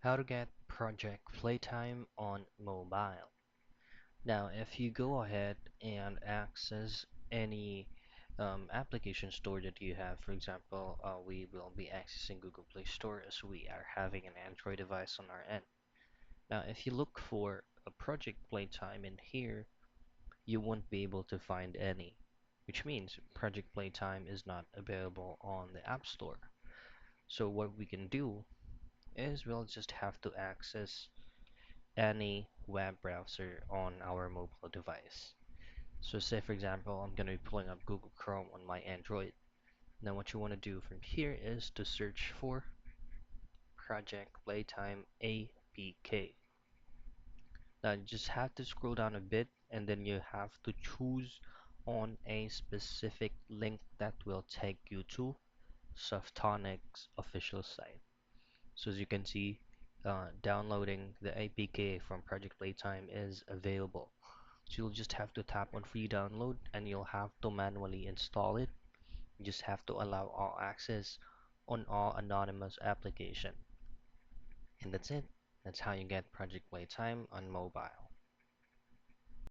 How to get Project Playtime on mobile. Now, if you go ahead and access any application store that you have, for example, we will be accessing Google Play Store as we are having an Android device on our end. Now, if you look for a Project Playtime in here, you won't be able to find any, which means Project Playtime is not available on the App Store. So what we can do is we'll just have to access any web browser on our mobile device. So say for example, I'm going to be pulling up Google Chrome on my Android. Now what you want to do from here is to search for Project Playtime APK. Now you just have to scroll down a bit and then you have to choose on a specific link that will take you to Softonic's official site. So as you can see, downloading the APK from Project Playtime is available. So you'll just have to tap on free download and you'll have to manually install it. You just have to allow all access on all anonymous application. And that's it. That's how you get Project Playtime on mobile.